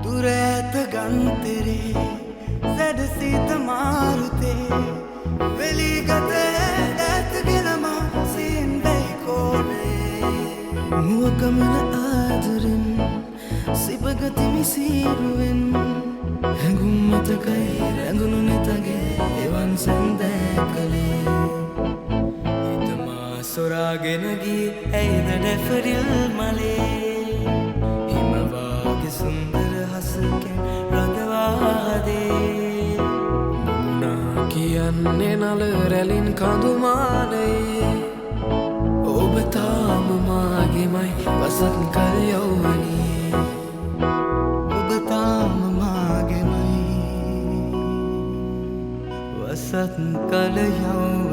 දුර ඇත ගන්තරේ සැඩ සීත මාරුතේ වෙලිගත ඇත්ගෙන මාසින් බැයි කෝනේ මුවකමන ආදරෙන් සිපගතිමි සීරුවෙන් හැඟුම් මතකයි රැඳුණු නෙතගේ එවන් සැන්දෑ කළේ හිතමා සොරාගෙන ගියේ ඇයිද ඩැෆඩිල් මලේ හිමවාගේ සුන්දර හසකෙන් රඳවාදේ මුණා කියන්නේ නල රැලින් කඳුමානයේ ඔබ තාම මාගේමයි වසත් කල යෞවනී ඔබ තාම මාගේමයි වසත් කල යෞවනී